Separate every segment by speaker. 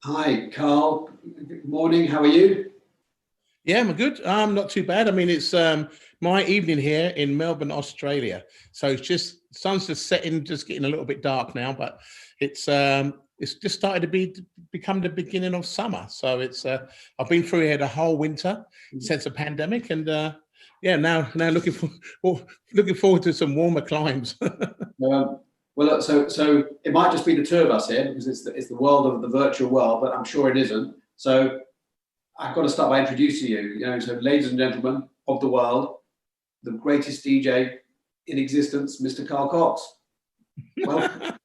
Speaker 1: Hi, Carl. Good morning. How are you?
Speaker 2: Yeah, I'm good. Not too bad. I mean, it's my evening here in Melbourne, Australia. So it's just sun's just setting, just getting a little bit dark now, but it's just started to become the beginning of summer. So it's I've been through here the whole winter since the pandemic, and yeah, now looking forward to some warmer climes.
Speaker 1: Um, well, look, so it might just be the two of us here because it's the world of the virtual world, but I'm sure it isn't. So I've got to start by introducing you. So ladies and gentlemen of the world, the greatest DJ in existence, Mr. Carl Cox. Welcome,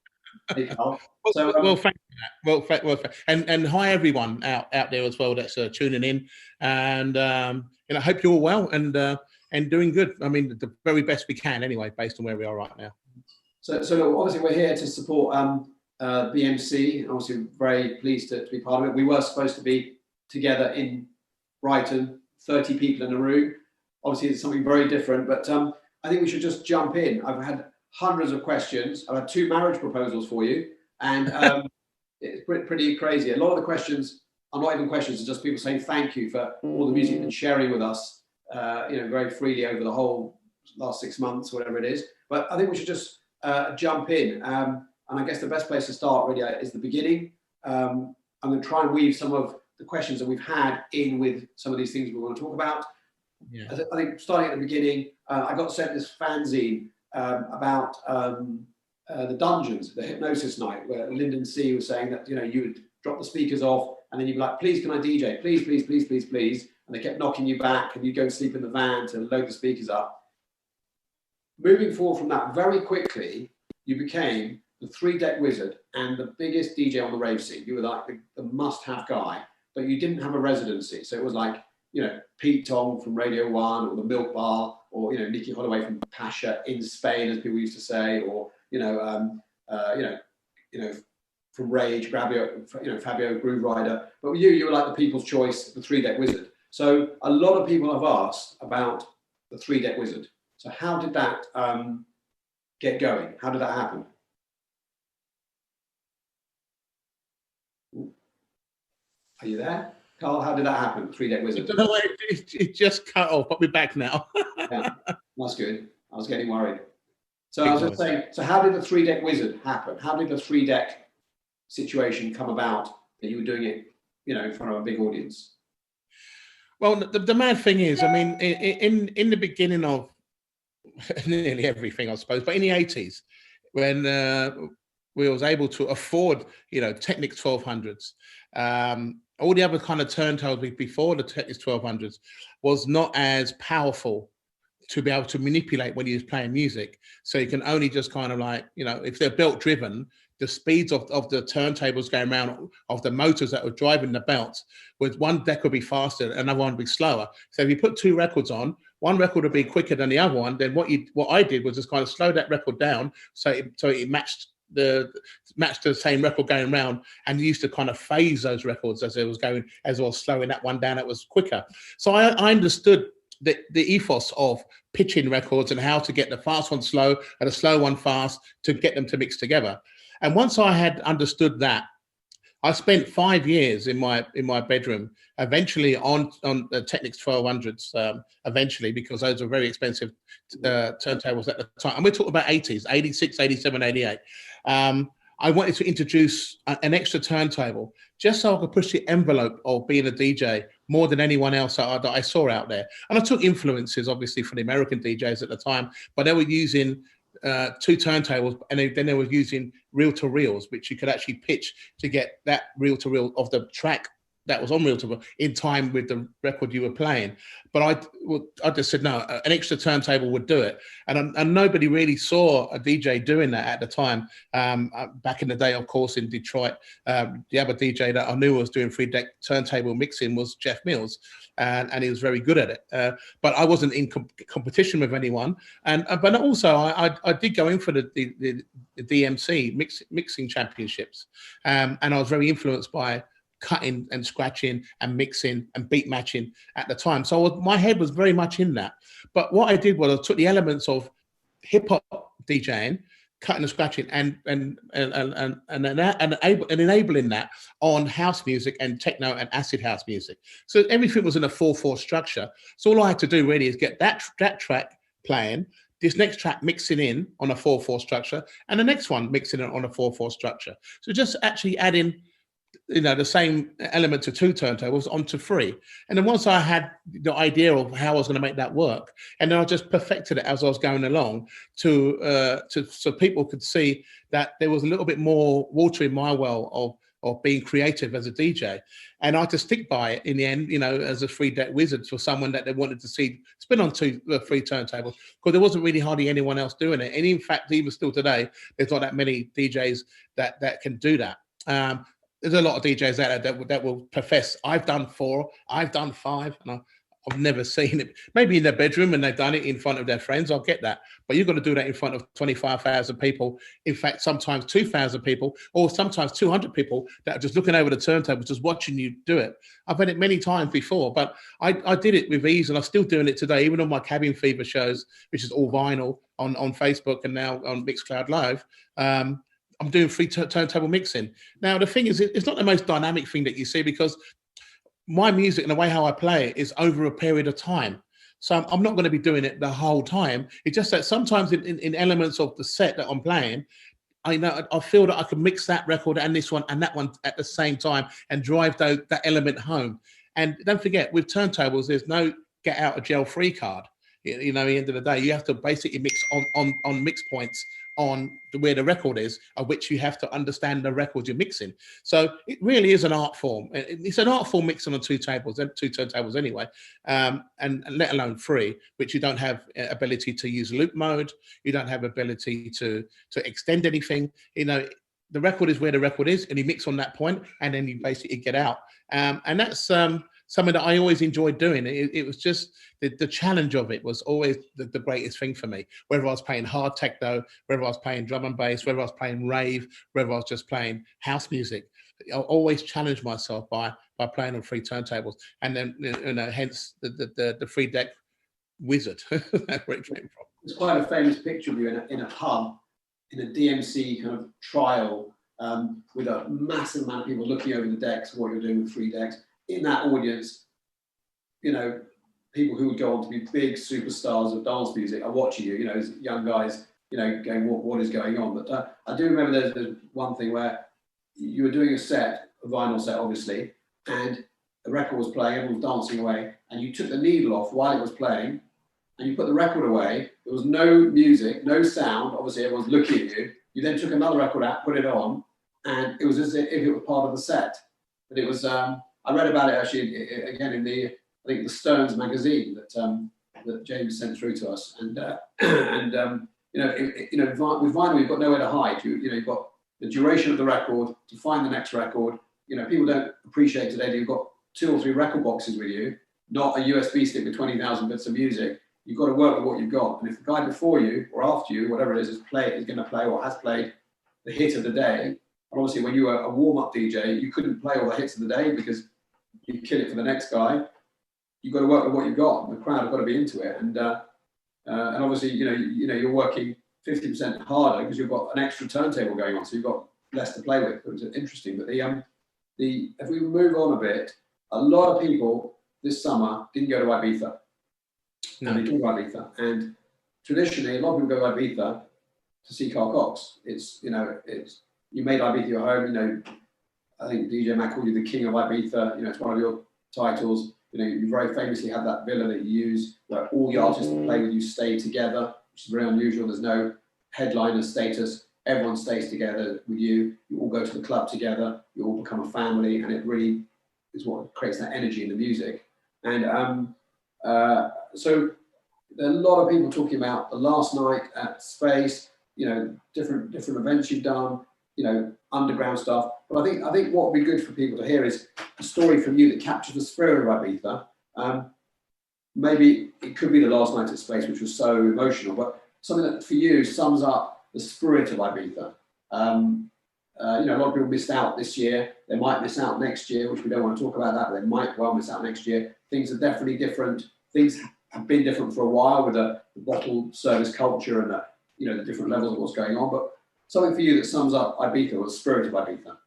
Speaker 1: hey, Carl. So
Speaker 2: Thank you for that. And hi everyone out there as well that's tuning in, and I hope you're all well and doing good. I mean, the very best we can anyway, based on where we are right now.
Speaker 1: So look, obviously we're here to support BMC, and obviously very pleased to be part of it. We were supposed to be together in Brighton, 30 people in a room. Obviously it's something very different, but I think we should just jump in. I've had hundreds of questions. I've had 2 marriage proposals for you, and it's pretty crazy. A lot of the questions are not even questions, it's just people saying thank you for all the music and sharing with us, very freely over the whole last 6 months, whatever it is. But I think we should just jump in. And I guess the best place to start really is the beginning. I'm going to try and weave some of the questions that we've had in with some of these things we want to talk about. Yeah. I think starting at the beginning, I got sent this fanzine about the dungeons, the hypnosis night, where Lyndon C was saying that you would drop the speakers off and then you'd be like, please can I DJ, please, please, please, please, please, and they kept knocking you back and you'd go and sleep in the van to load the speakers up. Moving forward from that, very quickly you became the 3-deck wizard and the biggest DJ on the rave scene. You were like the must-have guy, but you didn't have a residency. So it was like, Pete Tong from Radio 1 or the Milk Bar, or, Nicky Holloway from Pasha in Spain, as people used to say, or, from Rage, Fabio Groove Rider. But with you were like the people's choice, the 3-deck wizard. So a lot of people have asked about the 3-deck wizard. So how did that get going? How did that happen? Are you there? Carl, how did that happen? 3-deck wizard.
Speaker 2: No, it just cut off, but we're back now.
Speaker 1: Yeah, that's good. I was getting worried. So I was just saying, so how did the 3-deck wizard happen? How did the 3-deck situation come about that you were doing it, in front of a big audience?
Speaker 2: Well, the mad thing is, I mean, in the beginning of nearly everything, I suppose, but in the 80s, when we was able to afford, Technics 1200s, all the other kind of turntables before the Technics 1200s was not as powerful to be able to manipulate when he was playing music. So you can only just kind of like, if they're belt driven, the speeds of the turntables going around, of the motors that were driving the belts, with one deck would be faster, another one would be slower. So if you put 2 records on, one record would be quicker than the other one, then what I did was just kind of slow that record down so it matched the same record going around, and you used to kind of phase those records as I was slowing that one down, it was quicker. So I understood the ethos of pitching records and how to get the fast one slow and the slow one fast to get them to mix together. And once I had understood that, I spent 5 years in my bedroom, eventually on the Technics 1200s, eventually, because those were very expensive turntables at the time. And we're talking about 80s, 86, 87, 88. I wanted to introduce an extra turntable just so I could push the envelope of being a DJ more than anyone else that I saw out there. And I took influences, obviously, from the American DJs at the time, but they were using 2 turntables, and then they were using reel-to-reels, which you could actually pitch to get that reel-to-reel of the track that was on reel-to-reel in time with the record you were playing. But I just said, no, an extra turntable would do it. And nobody really saw a DJ doing that at the time. Back in the day, of course, in Detroit, the other DJ that I knew was doing 3-deck turntable mixing was Jeff Mills. And he was very good at it. But I wasn't in competition with anyone. But also, I did go in for the DMC mixing championships. And I was very influenced by cutting and scratching and mixing and beat matching at the time. So my head was very much in that. But what I did was I took the elements of hip hop DJing, cutting and scratching and enabling that on house music and techno and acid house music. So everything was in a 4/4 structure. So all I had to do really is get that track playing, this next track mixing in on a 4/4 structure, and the next one mixing in on a 4/4 structure. So just actually adding, the same element to 2 turntables onto 3. And then once I had the idea of how I was going to make that work, and then I just perfected it as I was going along so people could see that there was a little bit more water in my well of being creative as a DJ. And I had to stick by it in the end, as a 3-deck wizard for someone that they wanted to see spin on 3 turntables, because there wasn't really hardly anyone else doing it. And in fact, even still today, there's not that many DJs that can do that. There's a lot of DJs out there that will profess, I've done 4, I've done 5, and I've never seen it. Maybe in their bedroom and they've done it in front of their friends, I'll get that. But you've got to do that in front of 25,000 people. In fact, sometimes 2,000 people, or sometimes 200 people that are just looking over the turntable, just watching you do it. I've had it many times before, but I did it with ease, and I'm still doing it today, even on my Cabin Fever shows, which is all vinyl on Facebook and now on Mixcloud Live. I'm doing 3 turntable mixing. Now, the thing is, it's not the most dynamic thing that you see, because my music and the way how I play it is over a period of time. So I'm not going to be doing it the whole time. It's just that sometimes in elements of the set that I'm playing, I feel that I can mix that record and this one and that one at the same time and drive that element home. And don't forget, with turntables, there's no get out of jail free card. At the end of the day, you have to basically mix on mix points on where the record is, of which you have to understand the record you're mixing. So it really is an art form. It's an art form mixing on 2 turntables anyway, and let alone 3, which you don't have ability to use loop mode. You don't have ability to extend anything. The record is where the record is, and you mix on that point, and then you basically get out. And that's something that I always enjoyed doing. It was just the challenge of it was always the greatest thing for me. Whether I was playing hard techno, whether I was playing drum and bass, whether I was playing rave, whether I was just playing house music, I always challenged myself by playing on 3 turntables, and then hence the 3-deck wizard. That's where it came from.
Speaker 1: There's quite a famous picture of you in a pub, in a DMC kind of trial, with a massive amount of people looking over the decks, what you're doing with 3 decks. In that audience, people who would go on to be big superstars of dance music are watching you, as young guys, going, what is going on? But I do remember there's one thing where you were doing a vinyl set, obviously, and the record was playing, everyone was dancing away, and you took the needle off while it was playing, and you put the record away. There was no music, no sound. Obviously, everyone's looking at you. You then took another record out, put it on, and it was as if it was part of the set. But it was... I read about it actually again in I think the Stones magazine that James sent through to us, and with vinyl you've got nowhere to hide. You've got the duration of the record to find the next record. People don't appreciate today that you've got 2 or 3 record boxes with you, not a USB stick with 20,000 bits of music. You've got to work with what you've got, and if the guy before you or after you, whatever it is going to play or has played the hit of the day. And obviously, when you were a warm-up DJ, you couldn't play all the hits of the day because you'd kill it for the next guy. You've got to work with what you've got, and the crowd have got to be into it. And obviously, you're working 50% harder because you've got an extra turntable going on, so you've got less to play with. It was interesting. But if we move on a bit, a lot of people this summer didn't go to Ibiza. No. And they didn't go to Ibiza. And traditionally, a lot of people go to Ibiza to see Carl Cox. You made Ibiza your home. I think DJ Mac called you the king of Ibiza. It's one of your titles. You very famously have that villa that you use where all the artists that play with you stay together, which is very unusual. There's no headliner status. Everyone stays together with you. You all go to the club together. You all become a family, and it really is what creates that energy in the music. And so there are a lot of people talking about the last night at Space. Different events you've done. Underground stuff. But I think what would be good for people to hear is a story from you that captures the spirit of Ibiza. Maybe it could be the last night at Space, which was so emotional, but something that for you sums up the spirit of Ibiza. A lot of people missed out this year. They might miss out next year, which we don't want to talk about that, but they might well miss out next year. Things are definitely different. Things have been different for a while with the bottle service culture and the different levels of what's going on. But something for you that sums up Ibiza, or the spirit of Ibiza.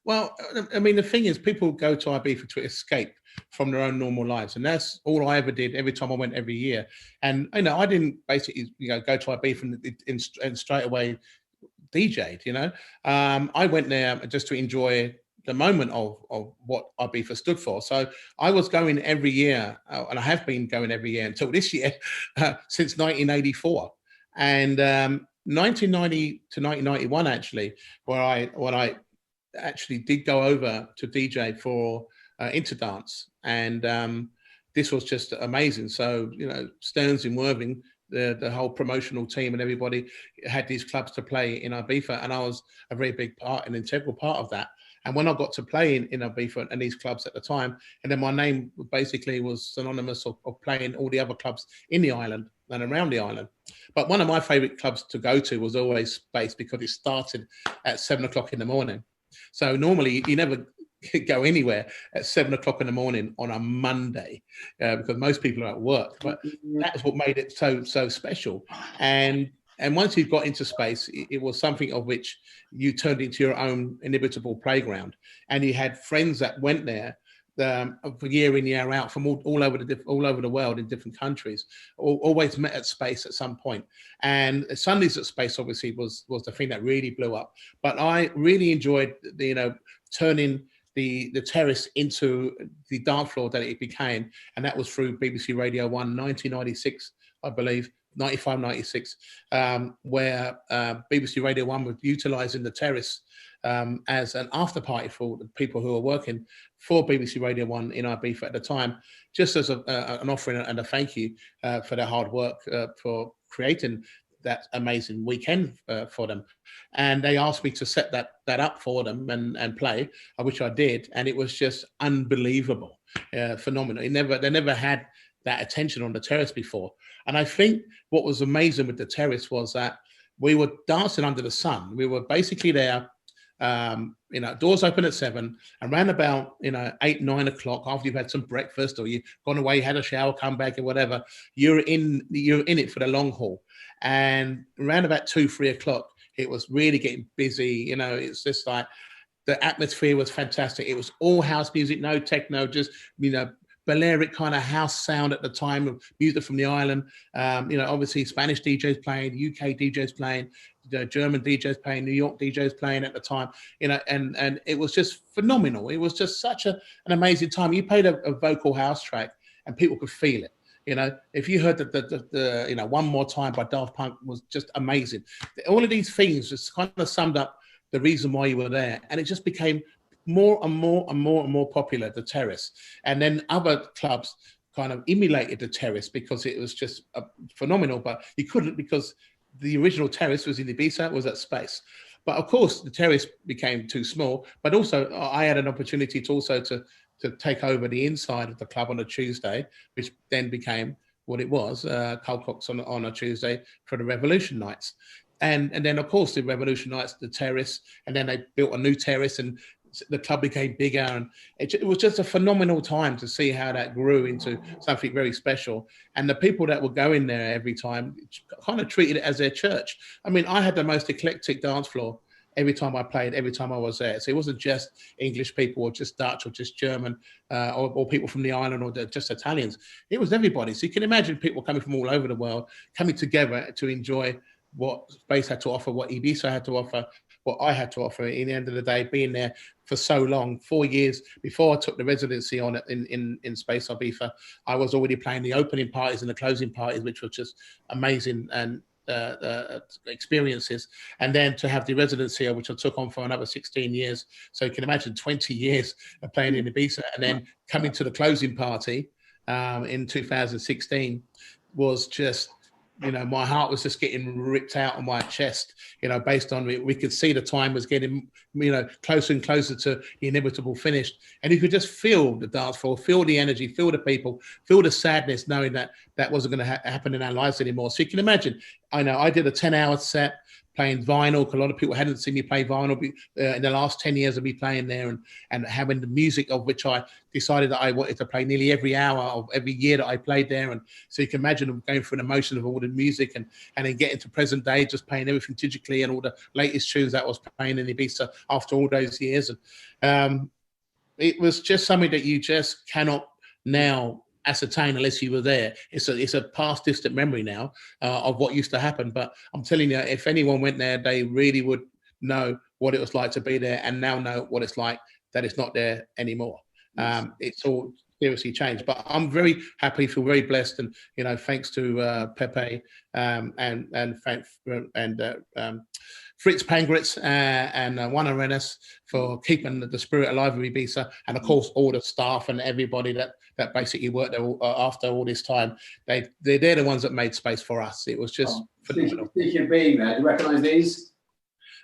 Speaker 2: Well, I mean, the thing is, people go to Ibiza to escape from their own normal lives, and that's all I ever did every time I went every year. And I didn't basically go to Ibiza and straight away DJ'd. I went there just to enjoy the moment of what Ibiza stood for. So I was going every year, and I have been going every year until this year, since 1984, and 1990 to 1991 actually, when I actually did go over to DJ for Interdance, and this was just amazing. So Stearns in Worthing, the whole promotional team and everybody had these clubs to play in Ibiza, and I was a very big part, an integral part of that. And when I got to play in Ibiza and these clubs at the time, and then my name basically was synonymous of playing all the other clubs in the island and around the island. But one of my favorite clubs to go to was always Space, because it started at 7 o'clock in the morning. So normally you never go anywhere at 7 o'clock in the morning on a Monday, because most people are at work. But that's what made it so special. And once you got into Space, it was something of which you turned into your own inimitable playground. And you had friends that went there for year in, year out, from all over the world in different countries, always met at Space at some point. And Sundays at Space obviously was the thing that really blew up. But I really enjoyed turning the terrace into the dance floor that it became, and that was through BBC Radio 1, 1996, I believe. 95, 96, where BBC Radio 1 was utilising the terrace as an after party for the people who were working for BBC Radio 1 in Ibiza at the time, just as an offering and a thank you for their hard work for creating that amazing weekend for them. And they asked me to set that up for them and play, which I did, and it was just unbelievable, phenomenal. They never had that attention on the terrace before. And I think what was amazing with the terrace was that we were dancing under the sun. We were basically there, doors open at 7, and around about 8, 9 o'clock, after you've had some breakfast or you've gone away, had a shower, come back or whatever, you're in it for the long haul. And around about 2, 3 o'clock, it was really getting busy. It's just like the atmosphere was fantastic. It was all house music, no techno, just Balearic kind of house sound at the time, of music from the island. Obviously Spanish DJs playing, UK DJs playing, German DJs playing, New York DJs playing at the time. And it was just phenomenal. It was just such an amazing time. You played a vocal house track and people could feel it. If you heard the One More Time by Daft Punk was just amazing. All of these things just kind of summed up the reason why you were there, and it just became more and more popular, the terrace. And then other clubs kind of emulated the terrace because it was just phenomenal, but you couldn't, because the original terrace was in Ibiza, was at Space. But of course the terrace became too small, but also I had an opportunity to take over the inside of the club on a Tuesday, which then became what it was, Carl Cox on a Tuesday for the Revolution Nights. And then of course the Revolution Nights, the terrace, and then they built a new terrace and the club became bigger, and it was just a phenomenal time to see how that grew into something very special. And the people that were going there every time kind of treated it as their church. I mean, I had the most eclectic dance floor every time I played, every time I was there. So it wasn't just English people or just Dutch or just German or people from the island or just Italians. It was everybody. So you can imagine people coming from all over the world coming together to enjoy what Space had to offer, what Ibiza had to offer, what I had to offer. In the end of the day, being there for so long, 4 years before I took the residency on it in Space Ibiza, I was already playing the opening parties and the closing parties, which was just amazing and experiences. And then to have the residency, which I took on for another 16 years. So you can imagine 20 years of playing in Ibiza, and then coming to the closing party in 2016 was just, my heart was just getting ripped out of my chest, based on we could see the time was getting, closer and closer to the inevitable finish. And you could just feel the dance floor, feel the energy, feel the people, feel the sadness, knowing that wasn't going to happen in our lives anymore. So you can imagine, I did a 10-hour set, playing vinyl. A lot of people hadn't seen me play vinyl in the last 10 years of me playing there, and having the music of which I decided that I wanted to play nearly every hour of every year that I played there. And so you can imagine going through an emotion of all the music, and then getting to present day, just playing everything digitally and all the latest tunes that I was playing in Ibiza after all those years. And it was just something that you just cannot now ascertain unless you were there. It's a past distant memory now of what used to happen. But I'm telling you, if anyone went there, they really would know what it was like to be there, and now know what it's like that it's not there anymore. It's all seriously changed. But I'm very happy, feel very blessed, and thanks to Pepe and Fritz Pangritz and Juan Arenas for keeping the spirit alive of Ibiza, and of course all the staff and everybody that basically worked there after all this time. They're the ones that made space for us. It was just phenomenal.
Speaker 1: Speaking of being there, do you recognise these?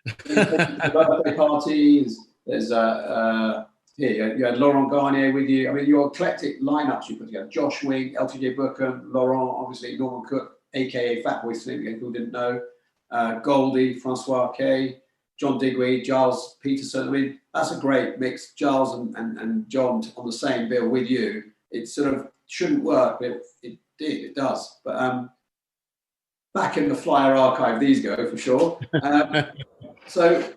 Speaker 1: The birthday parties. There's here you had Laurent Garnier with you. I mean, your eclectic lineups you put together: Josh Wing, LTJ Bookham, Laurent, obviously Norman Cook, aka Fatboy Slim, people didn't know. Goldie, Francois Kay, John Digweed, Giles Peterson. I mean, that's a great mix. Giles and John on the same bill with you. It sort of shouldn't work, but it does. But back in the flyer archive, these go for sure. So,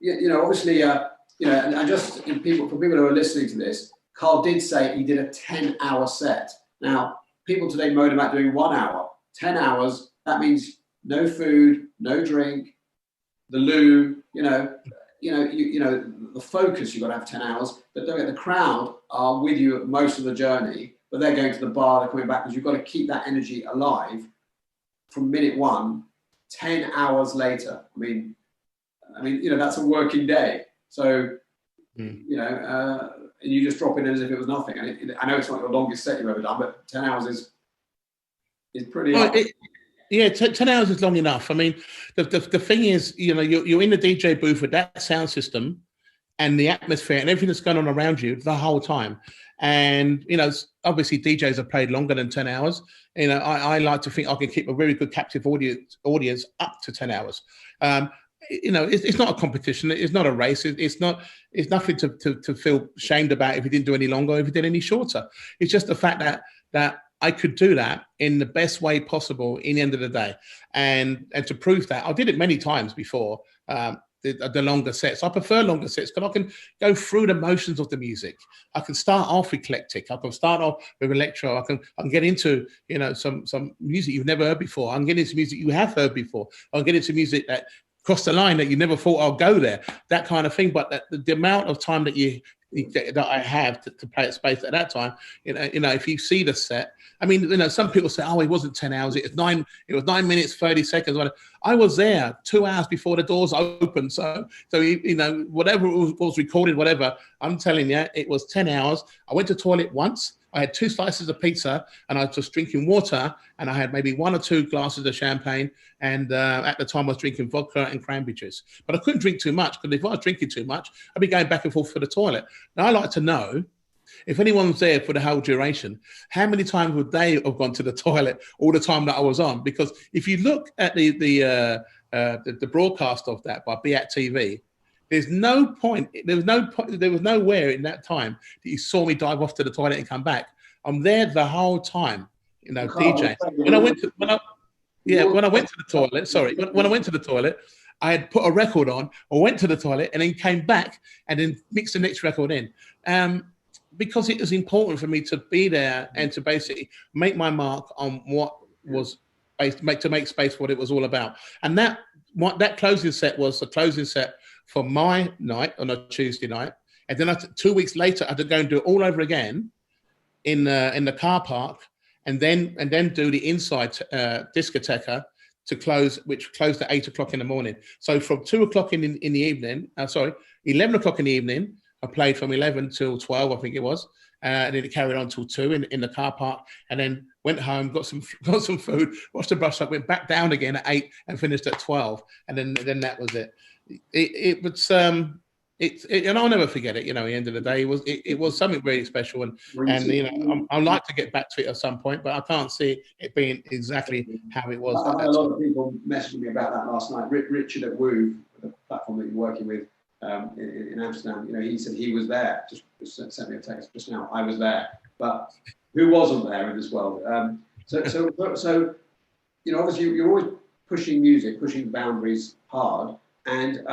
Speaker 1: obviously, and just for people who are listening to this, Carl did say he did a 10-hour set. Now, people today moan about doing 1 hour. 10 hours, that means no food, no drink, the loo, the focus, you've got to have 10 hours. But the crowd are with you at most of the journey, but they're going to the bar, they're coming back, because you've got to keep that energy alive from minute one, 10 hours later. I mean, that's a working day. So, and you just drop in as if it was nothing. And I know it's not the longest set you've ever done, but 10 hours is pretty hard.
Speaker 2: Yeah, 10 hours is long enough. I mean, the thing is, you're in the DJ booth with that sound system and the atmosphere and everything that's going on around you the whole time. And, obviously DJs have played longer than 10 hours. I like to think I can keep a very good captive audience up to 10 hours. It's not a competition. It's not a race. It's nothing to feel shamed about if you didn't do any longer or if you did any shorter. It's just the fact that I could do that in the best way possible in the end of the day. And to prove that, I did it many times before, the longer sets. I prefer longer sets because I can go through the motions of the music. I can start off eclectic. I can start off with electro. I can get into, some music you've never heard before. I can get into music you have heard before. I can get into music that crossed the line that you never thought I'll go there, that kind of thing. But the amount of time that I have to play at space at that time, if you see the set, I mean, some people say, oh, it wasn't 10 hours, it was 9 minutes, 30 seconds. I was there 2 hours before the doors opened. So whatever was recorded, whatever, I'm telling you, it was 10 hours. I went to the toilet once. I had 2 slices of pizza and I was just drinking water, and I had maybe 1 or 2 glasses of champagne. And at the time I was drinking vodka and cranberry juice, but I couldn't drink too much, because if I was drinking too much, I'd be going back and forth for the toilet. Now I like to know, if anyone's there for the whole duration, how many times would they have gone to the toilet all the time that I was on? Because if you look at the broadcast of that by BAT TV, there was nowhere in that time that you saw me dive off to the toilet and come back. I'm there the whole time, DJ. When I went to the toilet, I had put a record on, or went to the toilet, and then came back and then mixed the next record in. Because it was important for me to be there and to basically make my mark on what was to make space for what it was all about. And that closing set was the closing set for my night on a Tuesday night. And then 2 weeks later, I had to go and do it all over again in the car park, and then do the inside discoteca to close, which closed at 8 o'clock in the morning. So from 2 o'clock in the evening, 11 o'clock in the evening, I played from 11 till 12, I think it was. And then it carried on till 2 in the car park, and then went home, got some food, watched the bus up, went back down again at 8 and finished at 12. And then that was it. It was and I'll never forget it. You know, at the end of the day, it was something really special, and you know, I'd like to get back to it at some point, but I can't see it being exactly how it was.
Speaker 1: I've had a lot of people messaging me about that last night. Richard at Woo, the platform that you're working with in Amsterdam, you know, he said he was there. Just sent me a text just now. I was there, but who wasn't there in this world? So you know, obviously you're always pushing music, pushing boundaries hard, and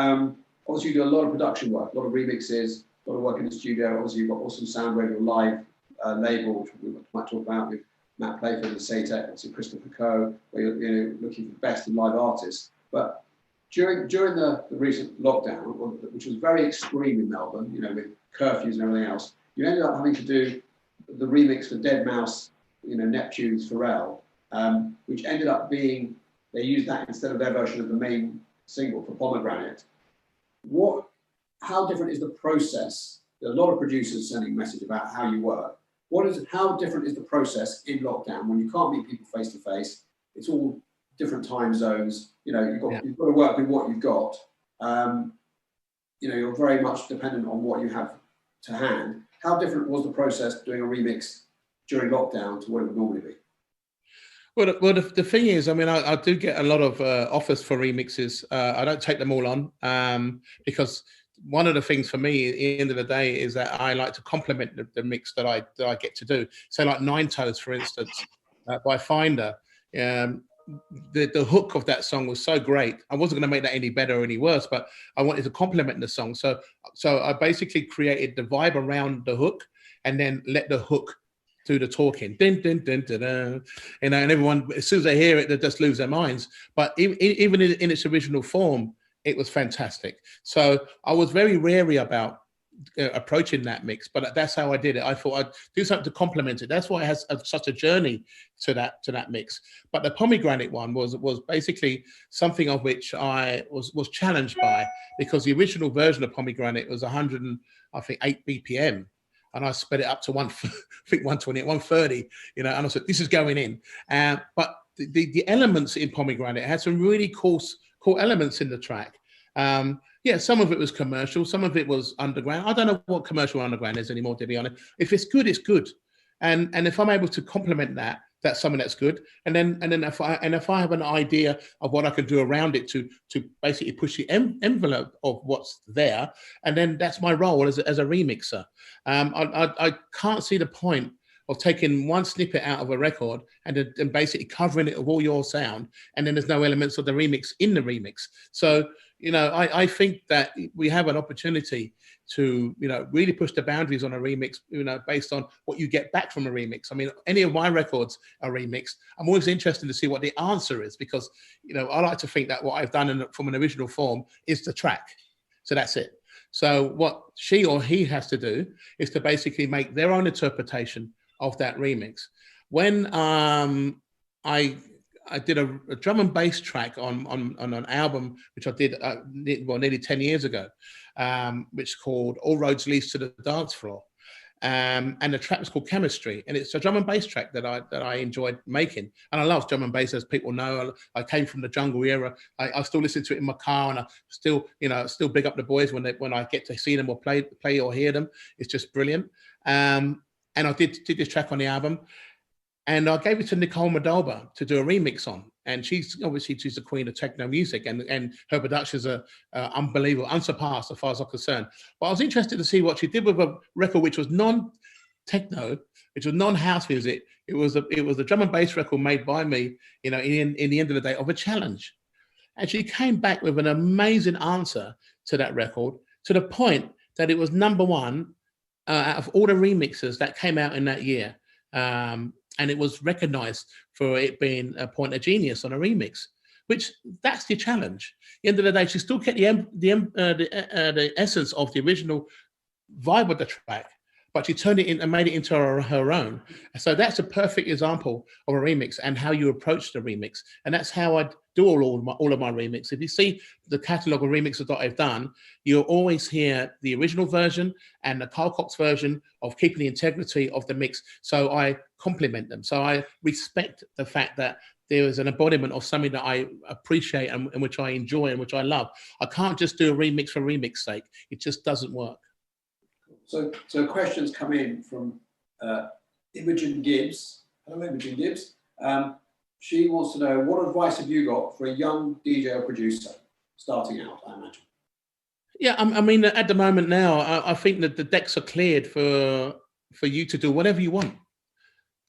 Speaker 1: obviously you do a lot of production work, a lot of remixes, a lot of work in the studio. Obviously you've got Awesome Sound Radio Live label, which we might talk about with Matt Playford and Satec, obviously Christopher Coe, where you're looking for the best in live artists. But during the recent lockdown, which was very extreme in Melbourne, you know, with curfews and everything else, you ended up having to do the remix for Dead Mouse, you know, Neptune's Pharrell, which ended up being, they used that instead of their version of the main single for Pomegranate. How different is the process? There are a lot of producers sending a message about how you work. How different is the process in lockdown when you can't meet people face to face? It's all different time zones. You know, you've got to work with what you've got. You know, you're very much dependent on what you have to hand. How different was the process doing a remix during lockdown to what it would normally be?
Speaker 2: Well, the thing is, I mean, I do get a lot of offers for remixes. I don't take them all on because one of the things for me at the end of the day is that I like to complement the mix that I get to do. So like Nine Toes, for instance, by Finder, the hook of that song was so great. I wasn't going to make that any better or any worse, but I wanted to complement the song. So I basically created the vibe around the hook and then let the hook do the talking. Dun, dun, dun, dun, dun. You know, and everyone, as soon as they hear it, they just lose their minds. But even in its original form, it was fantastic. So I was very wary about approaching that mix, but that's how I did it. I thought I'd do something to complement it. That's why it has such a journey to that mix. But the Pomegranate one was basically something of which I was challenged by, because the original version of Pomegranate was 8 BPM. And I sped it up to 120, 130, you know, and I said, this is going in. But the elements in Pomegranate had some really cool elements in the track. Some of it was commercial, some of it was underground. I don't know what commercial underground is anymore, to be honest. If it's good, it's good. And if I'm able to complement that, that's something that's good. And then if I have an idea of what I can do around it to basically push the envelope of what's there, and then that's my role as a remixer. I can't see the point of taking one snippet out of a record and basically covering it with all your sound, and then there's no elements of the remix in the remix. So, you know, I think that we have an opportunity to, you know, really push the boundaries on a remix, you know, based on what you get back from a remix. I mean, any of my records are remixed. I'm always interested to see what the answer is, because, you know, I like to think that what I've done from an original form is the track. So that's it. So what she or he has to do is to basically make their own interpretation of that remix. When I did a drum and bass track on an album which I did nearly 10 years ago, which is called All Roads Leads to the Dance Floor. And the track was called Chemistry, and it's a drum and bass track that I enjoyed making. And I love drum and bass, as people know. I came from the jungle era. I still listen to it in my car, and I still big up the boys when I get to see them or play or hear them. It's just brilliant. And I did this track on the album, and I gave it to Nicole Moldova to do a remix on. And she's the queen of techno music, and her productions are unbelievable, unsurpassed as far as I'm concerned. But I was interested to see what she did with a record which was non-techno, which was non-house music. It was a drum and bass record made by me, you know, in the end of the day, of a challenge. And she came back with an amazing answer to that record, to the point that it was #1 out of all the remixes that came out in that year. And it was recognized for it being a point of genius on a remix, which that's the challenge. At the end of the day, she still kept the essence of the original vibe of the track, but she turned it in and made it into her own. So that's a perfect example of a remix and how you approach the remix. And that's how I do all of my remix. If you see the catalogue of remixes that I've done, you'll always hear the original version and the Carl Cox version of keeping the integrity of the mix. So I complement them. So I respect the fact that there is an embodiment of something that I appreciate and which I enjoy and which I love. I can't just do a remix for remix sake. It just doesn't work.
Speaker 1: So questions come in from Imogen Gibbs. Hello, Imogen Gibbs. She wants to know, what advice have you got for a young DJ or producer starting out, I imagine?
Speaker 2: Yeah, I mean, at the moment now, I think that the decks are cleared for you to do whatever you want.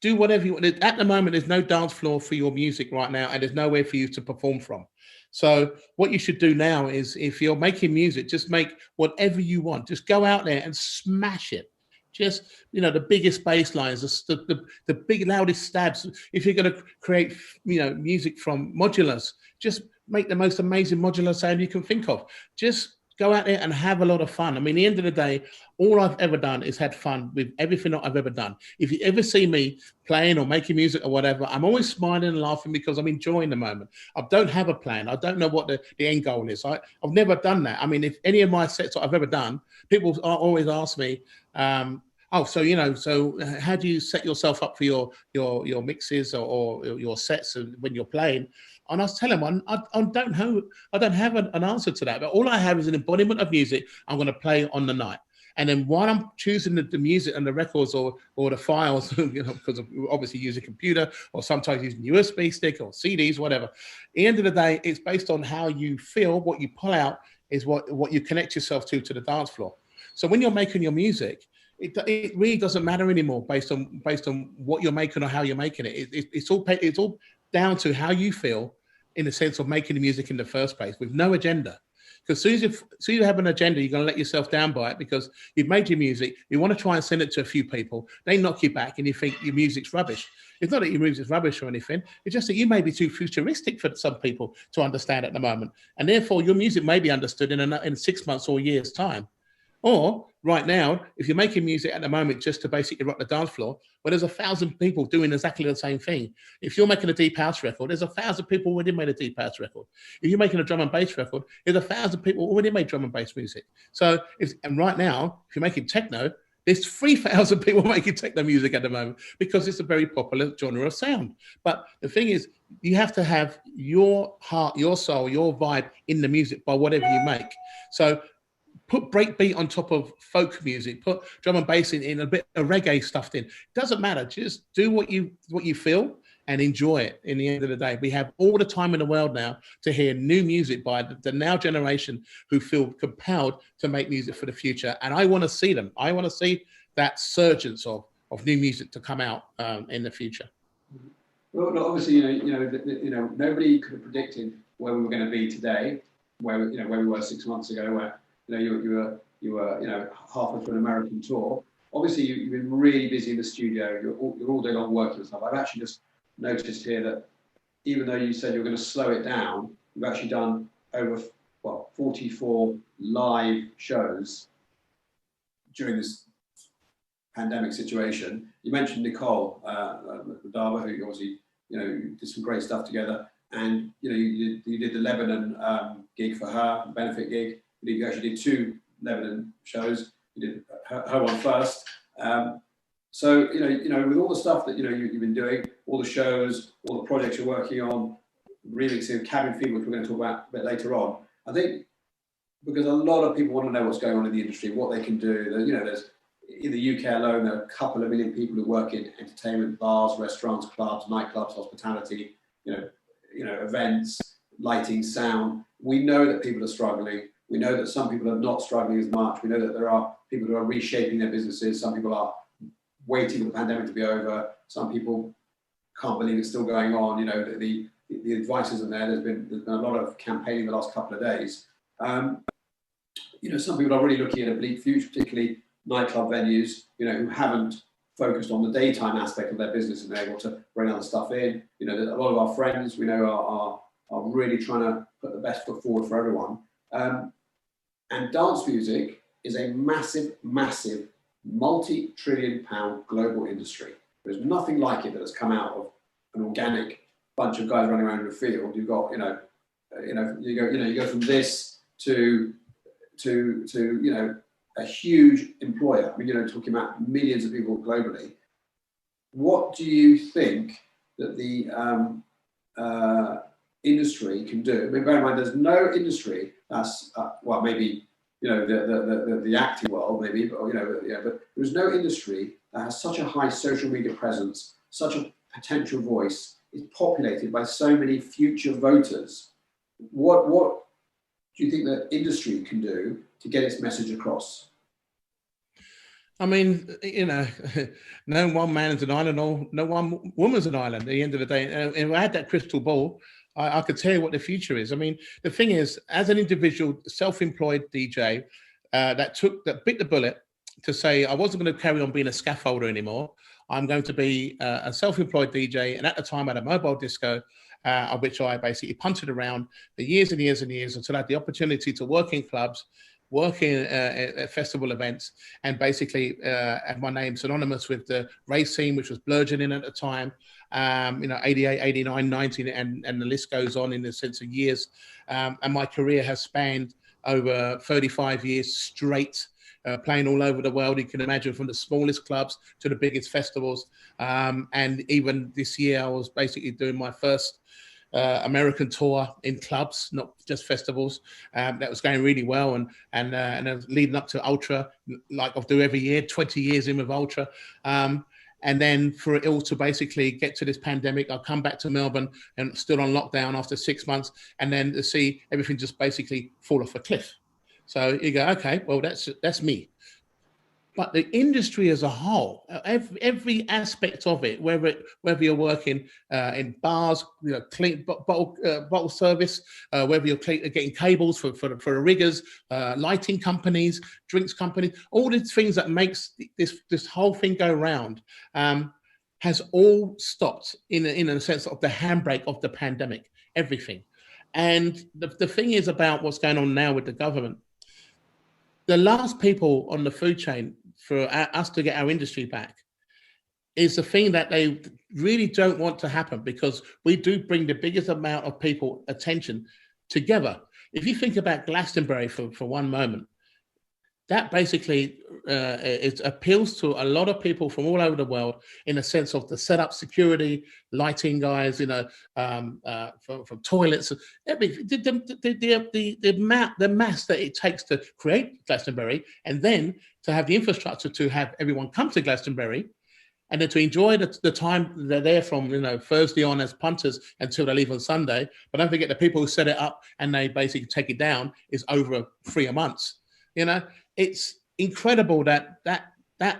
Speaker 2: Do whatever you want. At the moment, there's no dance floor for your music right now, and there's nowhere for you to perform from. So what you should do now is, if you're making music, just make whatever you want. Just go out there and smash it. Just, the biggest bass lines, the big, loudest stabs. If you're going to create, music from modulars, just make the most amazing modular sound you can think of. Just go out there and have a lot of fun. I mean, at the end of the day, all I've ever done is had fun with everything that I've ever done. If you ever see me playing or making music or whatever, I'm always smiling and laughing because I'm enjoying the moment. I don't have a plan. I don't know what the end goal is. I've never done that. I mean, if any of my sets that I've ever done, people always ask me, so how do you set yourself up for your mixes or your sets when you're playing? And I was telling them, I don't have an answer to that. But all I have is an embodiment of music I'm going to play on the night. And then while I'm choosing the music and the records or the files, because we obviously use a computer or sometimes using USB stick or CDs, whatever. At the end of the day, it's based on how you feel. What you pull out is what you connect yourself to the dance floor. So when you're making your music, it really doesn't matter anymore based on what you're making or how you're making it. It's all down to how you feel in the sense of making the music in the first place with no agenda. Because as soon as you have an agenda, you're going to let yourself down by it because you've made your music. You want to try and send it to a few people. They knock you back and you think your music's rubbish. It's not that your music's rubbish or anything. It's just that you may be too futuristic for some people to understand at the moment. And therefore, your music may be understood in 6 months or a year's time. Or right now, if you're making music at the moment just to basically rock the dance floor, well, there's 1,000 people doing exactly the same thing. If you're making a deep house record, there's 1,000 people already made a deep house record. If you're making a drum and bass record, there's 1,000 people already made drum and bass music. So, and right now, if you're making techno, there's 3,000 people making techno music at the moment because it's a very popular genre of sound. But the thing is, you have to have your heart, your soul, your vibe in the music by whatever you make. So put breakbeat on top of folk music, put drum and bass in a bit of reggae stuffed in. Doesn't matter. Just do what you feel and enjoy it. In the end of the day, we have all the time in the world now to hear new music by the now generation who feel compelled to make music for the future. And I want to see them. I want to see that surgence of new music to come out in the future.
Speaker 1: Well, obviously, nobody could have predicted where we were going to be today, where we were 6 months ago, where you were halfway through an American tour. Obviously, you've been really busy in the studio. You're all day long working and stuff. I've actually just noticed here that even though you said you're going to slow it down, you've actually done over 44 live shows during this pandemic situation. You mentioned Nicole Dava, who obviously did some great stuff together, and you did the Lebanon gig for her, benefit gig. You actually did 2 Lebanon shows. You did her one first. So with all the stuff that you've been doing, all the shows, all the projects you're working on, remixing Cabin Fever, which we're going to talk about a bit later on. I think because a lot of people want to know what's going on in the industry, what they can do. There's in the UK alone, there are a couple of million people who work in entertainment, bars, restaurants, clubs, nightclubs, hospitality. Events, lighting, sound. We know that people are struggling. We know that some people are not struggling as much. We know that there are people who are reshaping their businesses. Some people are waiting for the pandemic to be over. Some people can't believe it's still going on. The advice isn't there. There's been a lot of campaigning the last couple of days. Some people are really looking at a bleak future, particularly nightclub venues, who haven't focused on the daytime aspect of their business and they're able to bring other stuff in. A lot of our friends we know are really trying to put the best foot forward for everyone. And dance music is a massive, massive, multi-trillion-pound global industry. There's nothing like it that has come out of an organic bunch of guys running around in the field. You've got, you go from this to a huge employer. I mean, talking about millions of people globally. What do you think that the industry can do. I mean, bear in mind, there's no industry that's well, maybe the acting world, maybe, but but there's no industry that has such a high social media presence, such a potential voice, is populated by so many future voters. What do you think that industry can do to get its message across?
Speaker 2: I mean, no one man is an island, or no one woman's an island at the end of the day. And if I had that crystal ball, I could tell you what the future is. I mean, the thing is, as an individual, self-employed DJ that bit the bullet to say, I wasn't going to carry on being a scaffolder anymore. I'm going to be a self-employed DJ. And at the time, I had a mobile disco, of which I basically punted around for years and years and years until I had the opportunity to work in clubs, working at festival events, and basically had my name synonymous with the race scene, which was burgeoning at the time, 88, 89, 90, and the list goes on in the sense of years. And my career has spanned over 35 years straight, playing all over the world. You can imagine, from the smallest clubs to the biggest festivals. And even this year, I was basically doing my first American tour in clubs, not just festivals. That was going really well, and leading up to Ultra, like I do every year, 20 years in with Ultra. And then for it all to basically get to this pandemic, I'll come back to Melbourne and still on lockdown after 6 months, and then to see everything just basically fall off a cliff. So you go, okay, well, that's me. But the industry as a whole, every aspect of it, whether you're working in bars, clean bottle service, whether you're getting cables for the riggers, lighting companies, drinks companies, all these things that makes this whole thing go round, has all stopped in a sense of the handbrake of the pandemic. Everything, and the thing is about what's going on now with the government. The last people on the food chain for us to get our industry back is the thing that they really don't want to happen, because we do bring the biggest amount of people attention together. If you think about Glastonbury for one moment, that basically it appeals to a lot of people from all over the world in a sense of the setup, security, lighting guys, from toilets, the mass that it takes to create Glastonbury, and then to have the infrastructure to have everyone come to Glastonbury, and then to enjoy the time they're there from Thursday on as punters until they leave on Sunday. But don't forget, the people who set it up and they basically take it down is over 3 months. It's incredible that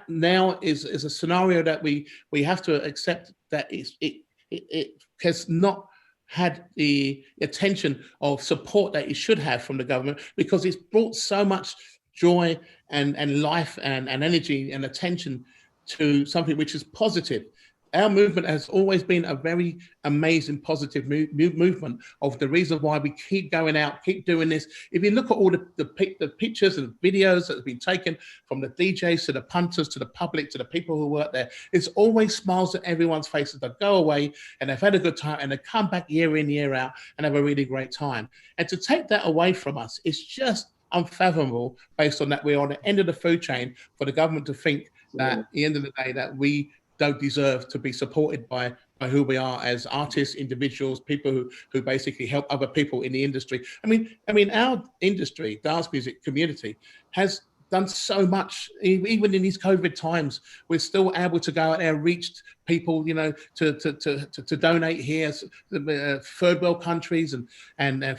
Speaker 2: now is a scenario that we have to accept, that it has not had the attention of support that it should have from the government, because it's brought so much joy and life and energy and attention to something which is positive. Our movement has always been a very amazing, positive movement of the reason why we keep going out, keep doing this. If you look at all the pictures and videos that have been taken from the DJs to the punters to the public to the people who work there, it's always smiles on everyone's faces. They go away and they've had a good time, and they come back year in, year out and have a really great time. And to take that away from us, it's just unfathomable, based on that we're on the end of the food chain, for the government to think that at the end of the day that we don't deserve to be supported by who we are as artists, individuals, people who basically help other people in the industry. I mean, our industry, dance music community, has done so much. Even in these COVID times, we're still able to go out there, reach people, to donate here, third world countries, and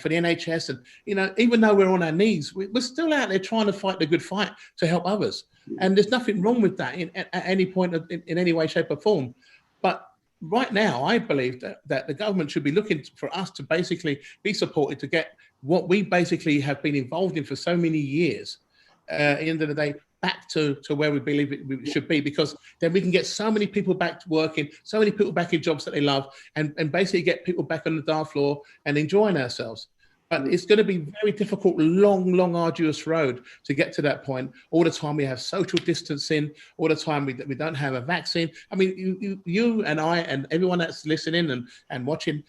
Speaker 2: for the NHS, and even though we're on our knees, we're still out there trying to fight the good fight to help others. And there's nothing wrong with that at any point in any way, shape, or form. But right now, I believe that the government should be looking for us to basically be supported to get what we basically have been involved in for so many years, at the end of the day, back to where we believe it should be, because then we can get so many people back to working, so many people back in jobs that they love, and basically get people back on the dance floor and enjoying ourselves. But it's going to be very difficult, long, arduous road to get to that point. All the time we have social distancing. All the time we don't have a vaccine. I mean, you and I and everyone that's listening and watching,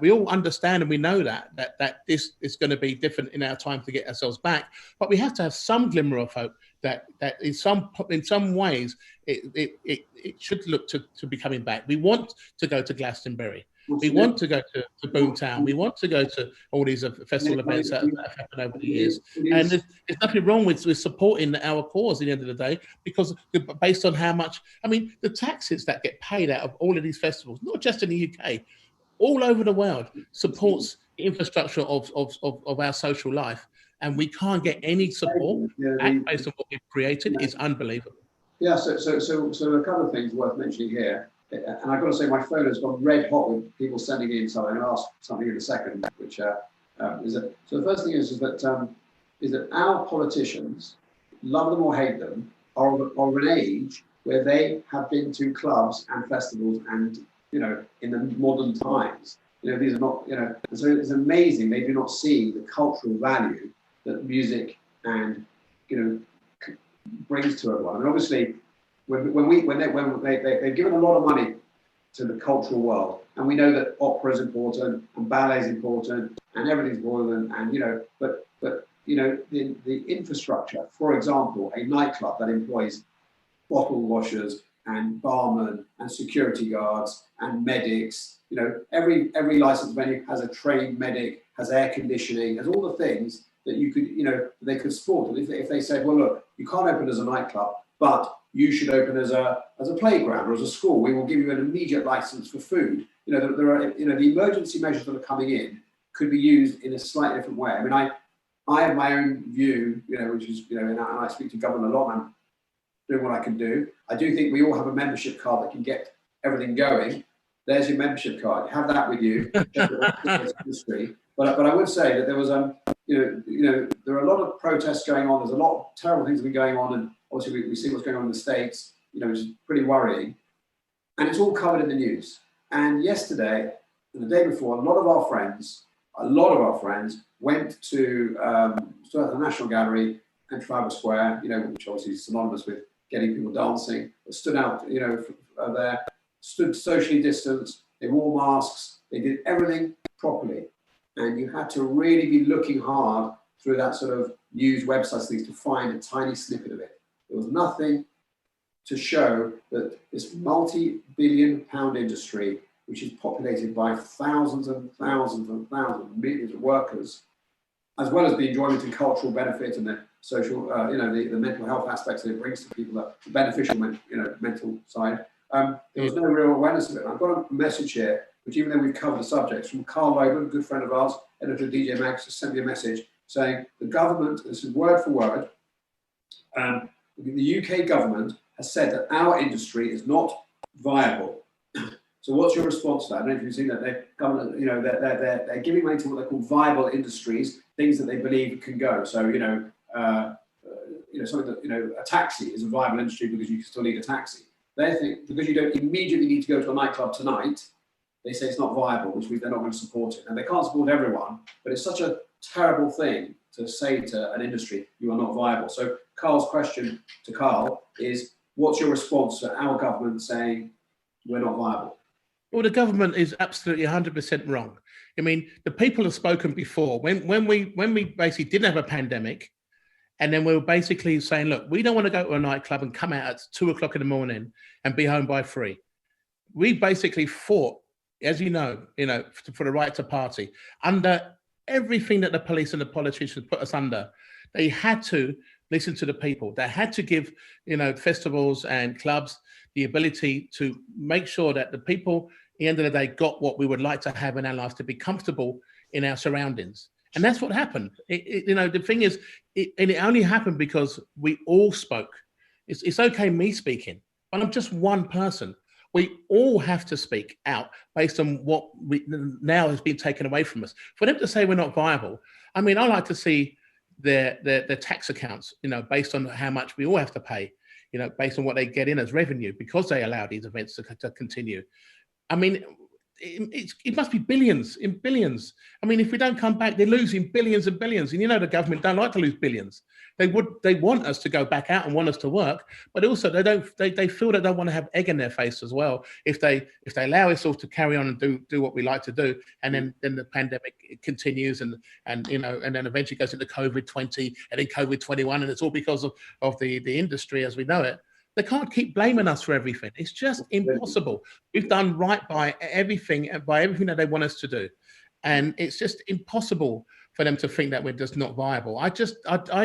Speaker 2: we all understand and we know that this is going to be different in our time to get ourselves back. But we have to have some glimmer of hope that in some ways it should look to be coming back. We want to go to Glastonbury. We want to go to Boomtown. We want to go to all these festival events that have happened over the years. And there's nothing wrong with supporting our cause at the end of the day, because based on how much, I mean, the taxes that get paid out of all of these festivals, not just in the UK, all over the world, supports the infrastructure of our social life. And we can't get any support based on what we've created. It's unbelievable.
Speaker 1: Yeah, so a couple of things worth mentioning here. And I've got to say, my phone has gone red hot with people sending in something. I'm going to ask something in a second, which is that. So the first thing is that our politicians, love them or hate them, are of an age where they have been to clubs and festivals, and in the modern times, these are not, and so it's amazing they do not see the cultural value that music and brings to everyone. And obviously, they've given a lot of money to the cultural world, and we know that opera is important and ballet is important and everything's important, and but the infrastructure, for example, a nightclub that employs bottle washers and barmen and security guards and medics, every licensed venue has a trained medic, has air conditioning, has all the things that you could, they could support. And if they said, well, look, you can't open as a nightclub, but you should open as a playground or as a school, we will give you an immediate license for food. There are, the emergency measures that are coming in could be used in a slightly different way. I mean, I have my own view, which is, and I speak to government a lot, and I'm doing what I can do. I do think we all have a membership card that can get everything going. There's your membership card. Have that with you. But I would say that there was there are a lot of protests going on. There's a lot of terrible things that are going on, and obviously we see what's going on in the States, which is pretty worrying. And it's all covered in the news. And yesterday and the day before, a lot of our friends went to the National Gallery and Trafalgar Square, which obviously is synonymous with getting people dancing. They stood out, there, stood socially distanced. They wore masks. They did everything properly. And you had to really be looking hard through that sort of news websites things to find a tiny snippet of it. There was nothing to show that this multi-billion-pound industry, which is populated by thousands and thousands and thousands, millions of workers, as well as the enjoyment and cultural benefit and the social, the mental health aspects that it brings to people, the beneficial, mental side. There was no real awareness of it. I've got a message here, which even though we've covered the subjects, from Carl Cox, a good friend of ours, editor of DJ Mag, just sent me a message saying the government, this is word for word, the UK government has said that our industry is not viable. So what's your response to that? I don't know if you've seen that. They're giving money to what they call viable industries, things that they believe can go. So, something that, a taxi is a viable industry because you can still need a taxi. They think because you don't immediately need to go to a nightclub tonight, they say it's not viable, which means they're not going to support it. And they can't support everyone, but it's such a terrible thing to say to an industry, you are not viable. So Carl's question to Carl is, what's your response to our government saying we're not viable?
Speaker 2: Well, the government is absolutely 100% wrong. I mean, the people have spoken before. When we basically didn't have a pandemic, and then we were basically saying, look, we don't want to go to a nightclub and come out at 2:00 in the morning and be home by 3. We basically fought, as you know, for the right to party under everything that the police and the politicians put us under. They had to listen to the people. They had to give, festivals and clubs the ability to make sure that the people, at the end of the day, got what we would like to have in our lives, to be comfortable in our surroundings. And that's what happened. The thing is, it only happened because we all spoke. It's okay me speaking, but I'm just one person. We all have to speak out based on what now has been taken away from us. For them to say we're not viable, I mean, I like to see their tax accounts, based on how much we all have to pay, based on what they get in as revenue, because they allow these events to continue. I mean, it must be billions in billions. I mean, if we don't come back, they're losing billions and billions. And the government don't like to lose billions. They want us to go back out and want us to work, but also they feel that they want to have egg in their face as well. If they allow us all to carry on and do what we like to do, and then the pandemic continues and then eventually goes into COVID-20 and then COVID-21, and it's all because of the industry as we know it. They can't keep blaming us for everything. It's just impossible. We've done right by everything that they want us to do. And it's just impossible for them to think that we're just not viable. I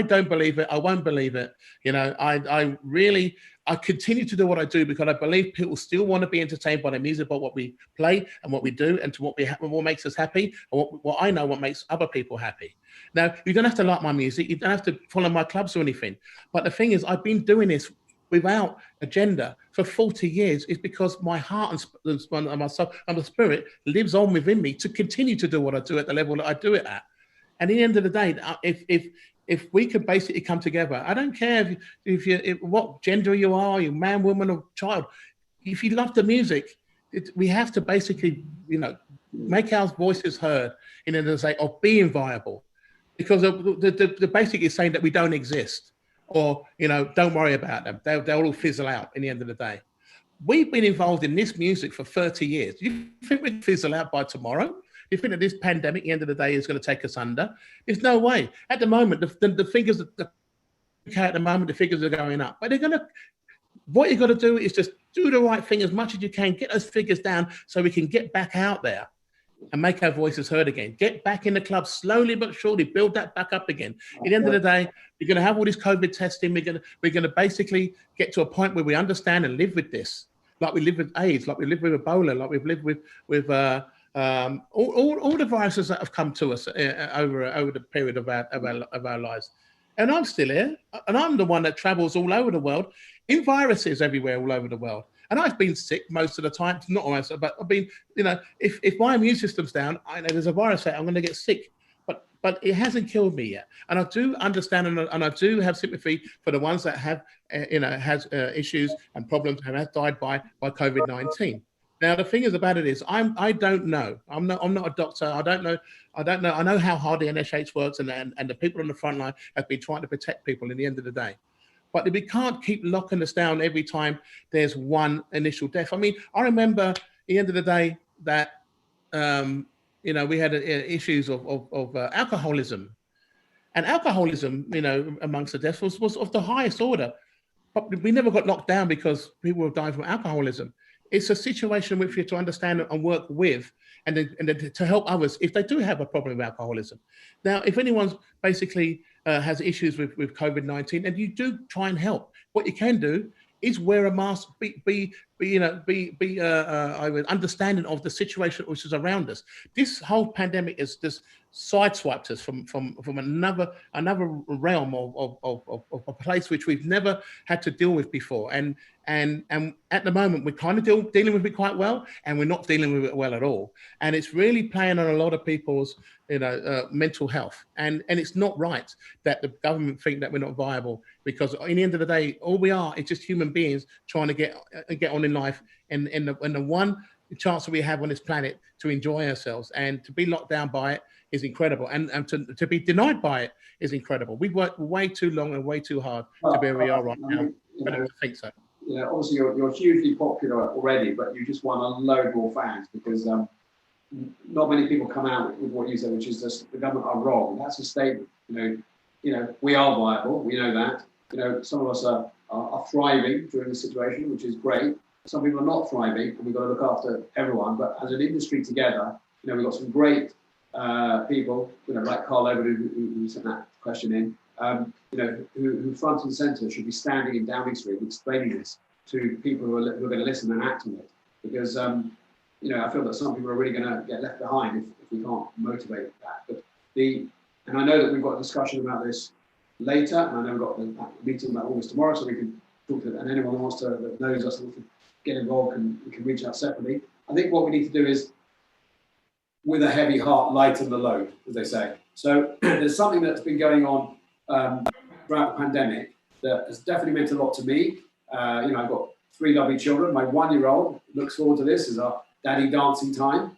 Speaker 2: don't believe it. I won't believe it. You know, I continue to do what I do because I believe people still want to be entertained by the music, about what we play and what we do, and to what makes us happy, and what I know what makes other people happy. Now, you don't have to like my music. You don't have to follow my clubs or anything. But the thing is, I've been doing this without agenda for 40 years. Is because my heart and my soul and my spirit lives on within me to continue to do what I do at the level that I do it at. And at the end of the day, if we could basically come together, I don't care if what gender you are, you man, woman, or child. If you love the music, we have to basically, you know, make our voices heard in order to say of being viable, because the basic is saying that we don't exist, or, you know, don't worry about them. They'll all fizzle out in the end of the day. We've been involved in this music for 30 years. You think we'd fizzle out by tomorrow? You think that this pandemic, at the end of the day, is going to take us under? There's no way. At the moment, the figures, at the moment, the figures are going up. But what you've got to do is just do the right thing as much as you can, get those figures down so we can get back out there and make our voices heard again. Get back in the club slowly but surely, build that back up again. At the end of the day, we're going to have all this COVID testing. We're going to basically get to a point where we understand and live with this, like we live with AIDS, like we live with Ebola, like we've lived with all the viruses that have come to us over the period of our lives. And I'm still here, and I'm the one that travels all over the world in viruses everywhere all over the world. And I've been sick most of the time, not always, but I've been, you know, if my immune system's down, I know there's a virus there, I'm going to get sick. But it hasn't killed me yet. And I do understand, and I do have sympathy for the ones that have, issues and problems and have died by COVID-19. Now, the thing is about it is, I don't know. I'm not a doctor. I don't know. I know how hard the NHS works, and the people on the front line have been trying to protect people in the end of the day. But we can't keep locking us down every time there's one initial death. I mean, I remember at the end of the day that, you know, we had issues of alcoholism. And alcoholism, you know, amongst the deaths was of the highest order. But we never got locked down because people were dying from alcoholism. It's a situation which we have to understand and work with, and then to help others if they do have a problem with alcoholism. Now, if anyone's basically has issues with COVID-19, and you do try and help, what you can do is wear a mask, be understanding of the situation which is around us. This whole pandemic is just sideswiped us from another realm of a place which we've never had to deal with before. And at the moment, we're kind of dealing with it quite well, and we're not dealing with it well at all. And it's really playing on a lot of people's, mental health. And it's not right that the government think that we're not viable, because in the end of the day, all we are is just human beings trying to get on in life, and the one chance that we have on this planet to enjoy ourselves. And to be locked down by it is incredible, and to be denied by it is incredible. We've worked way too long and way too hard to be where we are right now. I don't think so.
Speaker 1: You know, obviously you're hugely popular already, but you just won a load more fans because not many people come out with what you said, which is just the government are wrong. That's a statement. You know, we are viable. We know that. You know, some of us are thriving during this situation, which is great. Some people are not thriving, and we've got to look after everyone. But as an industry together, you know, we've got some great people, you know, like Carl who sent that question in, who front and centre should be standing in Downing Street explaining this to people who are going to listen and act on it. Because, I feel that some people are really going to get left behind if we can't motivate that. But and I know that we've got a discussion about this later, and I know we've got a meeting about all this tomorrow, so we can talk to it. And anyone who wants to, that knows us and wants to get involved, we can reach out separately. I think what we need to do is, with a heavy heart, lighten the load, as they say. So there's something that's been going on throughout the pandemic that has definitely meant a lot to me. I've got 3 lovely children. My 1-year-old looks forward to this as our daddy dancing time.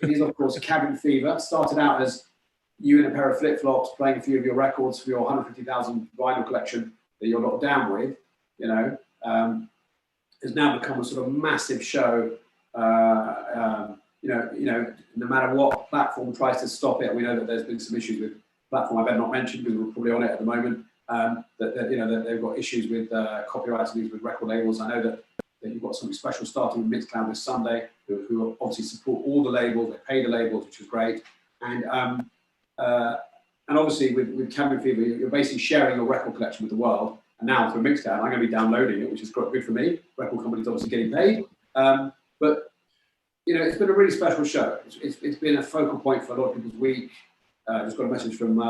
Speaker 1: It is, of course, cabin fever. Started out as you in a pair of flip-flops playing a few of your records for your 150,000 vinyl collection that you're locked down with, has now become a sort of massive show. No matter what platform tries to stop it, we know that there's been some issues with platform I better not mention because we're probably on it at the moment. that they've got issues with copyright issues with record labels. I know that you've got something special starting with Mixcloud this Sunday, who obviously support all the labels. They pay the labels, which is great. And obviously with Cabin Fever, you're basically sharing your record collection with the world. And now through Mixcloud, I'm going to be downloading it, which is quite good for me. Record companies obviously getting paid. But it's been a really special show. It's been a focal point for a lot of people's week. Just got a message from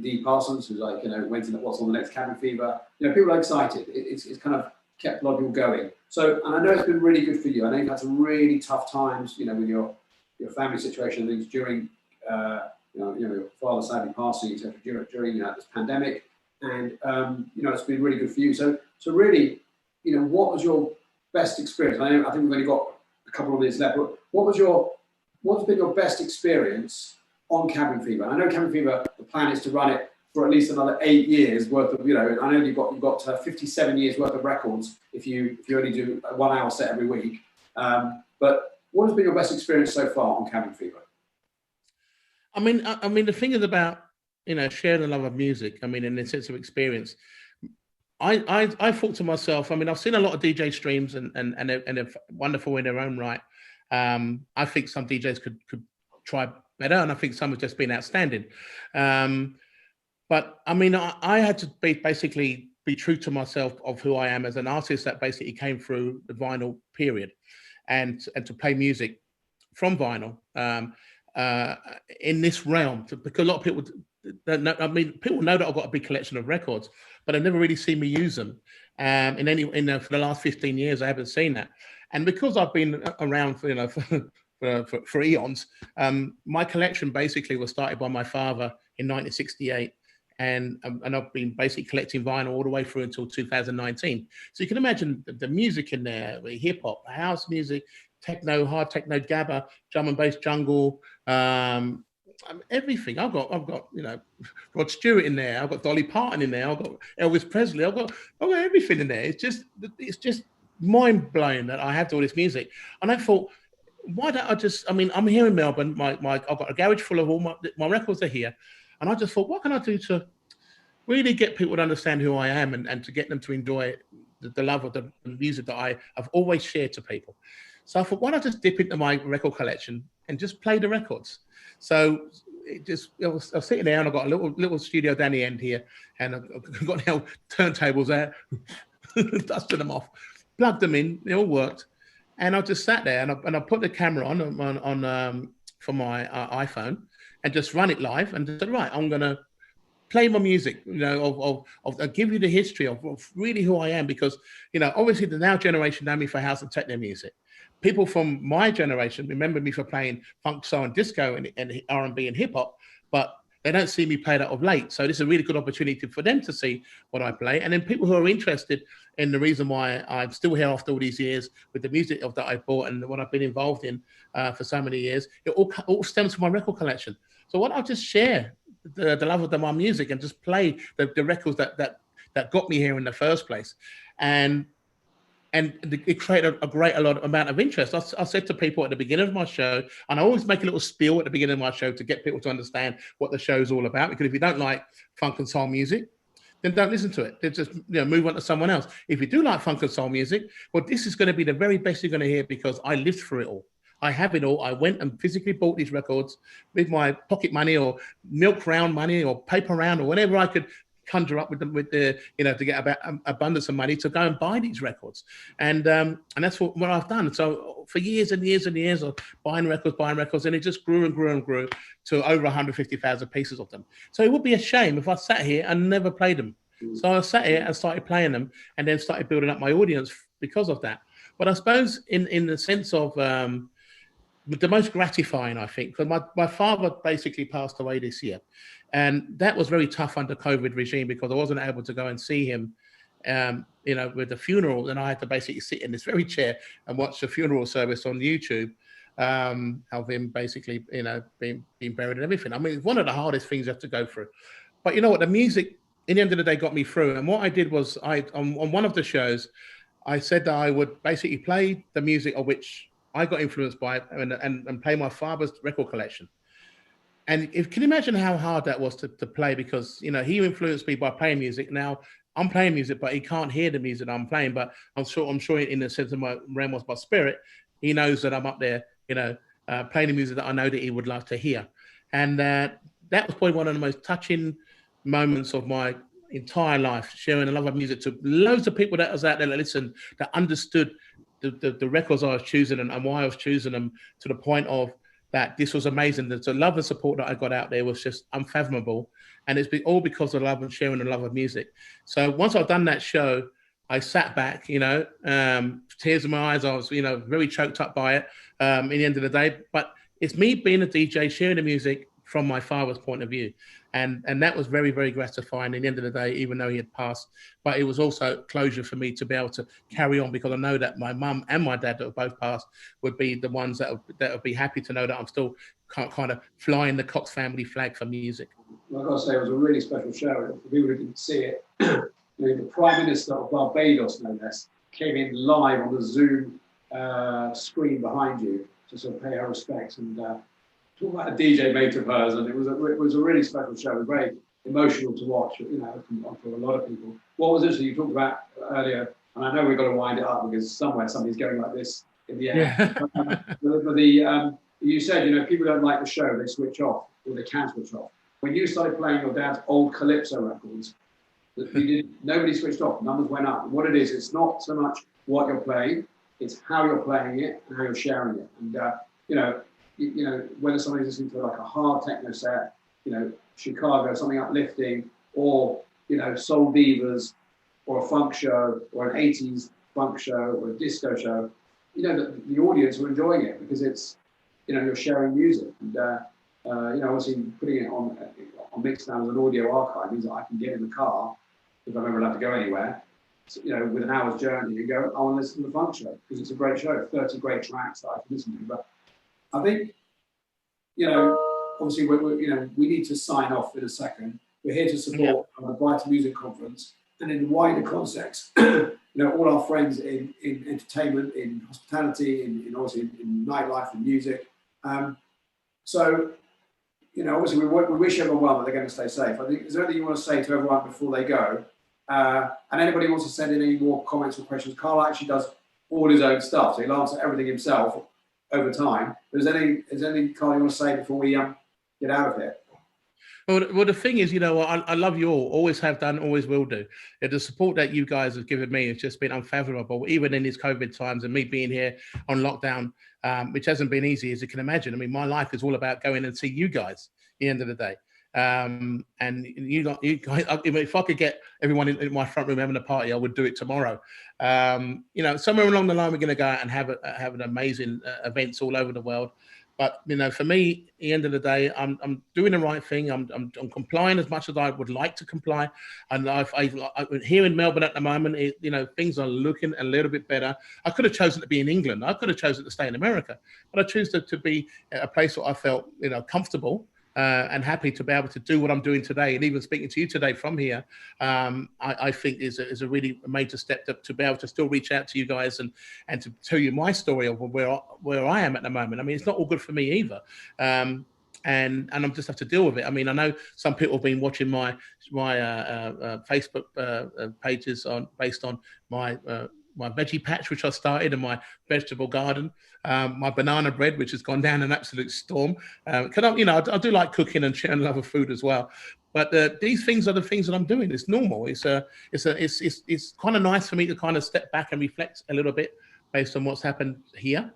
Speaker 1: Dee Parsons, who's like, went in what's on the next Cabin Fever. People are excited. It's kind of kept a lot of people going. So, and I know it's been really good for you. I know you've had some really tough times, with your family situation and things during, your father sadly passing, etc. During this pandemic, and it's been really good for you. So really, what was your best experience? I think we've only got a couple of minutes left, but what's been your best experience on Cabin Fever? I know Cabin Fever, the plan is to run it for at least another 8 years worth of, I know you've got 57 years worth of records if you only do a 1 hour set every week. But what has been your best experience so far on Cabin Fever?
Speaker 2: I mean, the thing is about, sharing the love of music. I mean, in the sense of experience, I thought to myself, I've seen a lot of DJ streams and they're wonderful in their own right. I think some DJs could try better, and I think some have just been outstanding. But I had to basically be true to myself of who I am as an artist that basically came through the vinyl period, and to play music from vinyl in this realm, because a lot of people don't know. People know that I've got a big collection of records, but they've never really seen me use them. For the last 15 years, I haven't seen that, and because I've been around for eons, my collection basically was started by my father in 1968. And I've been basically collecting vinyl all the way through until 2019. So you can imagine the music in there, the hip hop, house music, techno, hard techno, gabba, drum and bass, jungle, everything. I've got Rod Stewart in there. I've got Dolly Parton in there. I've got Elvis Presley. I've got everything in there. It's just mind blowing that I have all this music. And I thought, why don't I just? I'm here in Melbourne. I've got a garage full of all my records are here. And I just thought, what can I do to really get people to understand who I am and to get them to enjoy the love of the music that I have always shared to people? So I thought, why not just dip into my record collection and just play the records? So I was sitting there, and I've got a little studio down the end here, and I've got now turntables there, dusted them off, plugged them in, they all worked. And I just sat there and I put the camera on for my iPhone, and just run it live, and said, right, I'm going to play my music, of give you the history of really who I am, because, obviously the now generation know me for house and techno music. People from my generation remember me for playing funk, soul, and disco and R&B and hip hop, but they don't see me play that of late. So this is a really good opportunity for them to see what I play. And then people who are interested in the reason why I'm still here after all these years with the music that I bought and what I've been involved in for so many years, it all stems from my record collection. So why don't I just share the love of my music and just play the records that got me here in the first place. And it created a great amount of interest. I said to people at the beginning of my show, and I always make a little spiel at the beginning of my show to get people to understand what the show's all about. Because if you don't like funk and soul music, then don't listen to it. Then just move on to someone else. If you do like funk and soul music, well, this is going to be the very best you're going to hear, because I lived through it all. I have it all. I went and physically bought these records with my pocket money or milk round money or paper round or whatever I could conjure up with the to get about abundance of money to go and buy these records. And that's what I've done. So for years and years and years of buying records, and it just grew and grew and grew to over 150,000 pieces of them. So it would be a shame if I sat here and never played them. So I sat here and started playing them, and then started building up my audience because of that. But I suppose in the sense of the most gratifying, I think, because my father basically passed away this year. And that was very tough under COVID regime, because I wasn't able to go and see him, with the funeral. And I had to basically sit in this very chair and watch the funeral service on YouTube of him basically, being buried and everything. I mean, it's one of the hardest things you have to go through. But you know what? The music, in the end of the day, got me through. And what I did was, on one of the shows, I said that I would basically play the music of which I got influenced by, and play my father's record collection. And can you imagine how hard that was to play? Because, you know, he influenced me by playing music. Now I'm playing music, but he can't hear the music I'm playing. But I'm sure in the sense of my realm of my spirit, he knows that I'm up there, you know, playing the music that I know that he would like to hear. And that was probably one of the most touching moments of my entire life, sharing a love of music to loads of people that was out there that listened, that understood the records I was choosing and why I was choosing them, to the point of that this was amazing. The love and support that I got out there was just unfathomable. And it's all because of love and sharing the love of music. So once I've done that show, I sat back, you know, tears in my eyes. I was, you know, very choked up by it in the end of the day. But it's me being a DJ, sharing the music from my father's point of view. And that was very, very gratifying in the end of the day, even though he had passed. But it was also closure for me to be able to carry on, because I know that my mum and my dad that have both passed would be the ones that would be happy to know that I'm still kind of flying the Cox family flag for music.
Speaker 1: Like I say, it was a really special show. For people who didn't see it, you know, the Prime Minister of Barbados, no less, came in live on the Zoom screen behind you to sort of pay her respects and talk about a DJ mate of hers. And it was a really special show. It was very emotional to watch, you know, for a lot of people. What was interesting, you talked about earlier, and I know we've got to wind it up because somebody's going like this in the air. Yeah. You said, you know, people don't like the show, they switch off, or they can switch off. When you started playing your dad's old Calypso records, nobody switched off, numbers went up. And what it is, it's not so much what you're playing, it's how you're playing it and how you're sharing it. And, you know, whether somebody's listening to like a hard techno set, you know, Chicago, something uplifting, or, you know, Soul Divas, or a funk show, or an 80s funk show, or a disco show, you know, the audience are enjoying it because it's, you know, you're sharing music. And, you know, obviously putting it on Mixdown as an audio archive means that I can get in the car, if I'm ever allowed to go anywhere, so, you know, with an hour's journey, and go, I want to listen to the funk show, because it's a great show, 30 great tracks that I can listen to. But I think, you know, obviously, we need to sign off in a second. We're here to support the Brighton Music Conference, and in the wider context, you know, all our friends in entertainment, in hospitality, in obviously in nightlife and music. So, you know, obviously, we wish everyone well that they're going to stay safe. I think, is there anything you want to say to everyone before they go? And anybody wants to send in any more comments or questions? Carl actually does all his own stuff, so he'll answer everything himself over time. But is there anything, Carl, you want to say before we get out of here?
Speaker 2: Well, the thing is, you know, I love you all, always have done, always will do. The support that you guys have given me has just been unfathomable, even in these COVID times, and me being here on lockdown, which hasn't been easy, as you can imagine. I mean, my life is all about going and see you guys at the end of the day. And you guys, if I could get everyone in my front room having a party, I would do it tomorrow. You know, somewhere along the line, we're going to go out and have an amazing events all over the world. But, you know, for me, at the end of the day, I'm doing the right thing. I'm complying as much as I would like to comply. And here in Melbourne at the moment, you know, things are looking a little bit better. I could have chosen to be in England. I could have chosen to stay in America. But I choose to be at a place where I felt, you know, comfortable and happy to be able to do what I'm doing today. And even speaking to you today from here, I think is a really major step to be able to still reach out to you guys and to tell you my story of where I am at the moment. I mean, it's not all good for me either. And I'm just have to deal with it. I mean, I know some people have been watching my Facebook pages based on my veggie patch, which I started, and my vegetable garden, my banana bread, which has gone down an absolute storm. I do like cooking and sharing love of food as well. But these things are the things that I'm doing. It's normal. It's kind of nice for me to kind of step back and reflect a little bit based on what's happened here.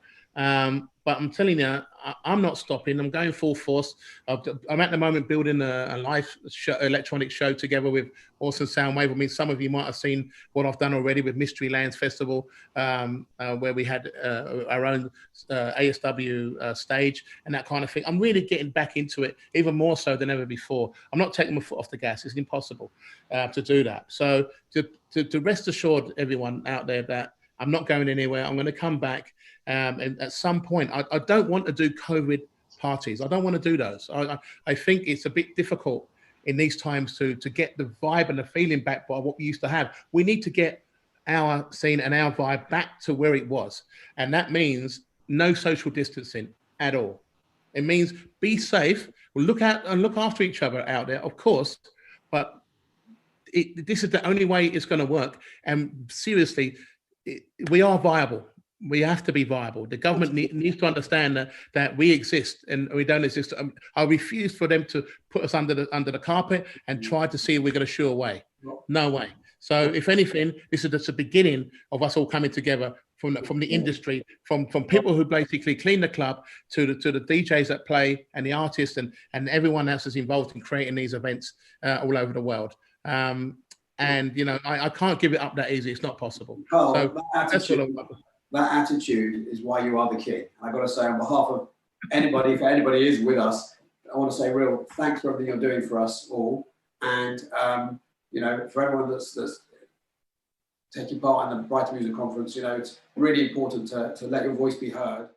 Speaker 2: But I'm telling you, I'm not stopping. I'm going full force. I'm at the moment building a live electronic show together with Awesome Soundwave. I mean, some of you might have seen what I've done already with Mystery Lands Festival, where we had our own ASW stage and that kind of thing. I'm really getting back into it, even more so than ever before. I'm not taking my foot off the gas. It's impossible to do that. So to rest assured, everyone out there, that I'm not going anywhere. I'm going to come back. And at some point, I don't want to do COVID parties. I don't want to do those. I think it's a bit difficult in these times to get the vibe and the feeling back by what we used to have. We need to get our scene and our vibe back to where it was. And that means no social distancing at all. It means be safe. We'll look out and look after each other out there, of course, but this is the only way it's going to work. And seriously, we are viable. We have to be viable. The government needs to understand that we exist and we don't exist. I refuse for them to put us under the carpet and try to see if we're going to shoo away. No way. So if anything, this is just the beginning of us all coming together from the industry, from people who basically clean the club to the DJs that play and the artists and everyone else is involved in creating these events all over the world. And you know, I can't give it up that easy. It's not possible.
Speaker 1: Carl,
Speaker 2: So
Speaker 1: that attitude is why you are the king. I got to say, on behalf of anybody, if anybody is with us, I want to say real thanks for everything you're doing for us all, and you know, for everyone that's taking part in the Brighton Music Conference. You know, it's really important to let your voice be heard.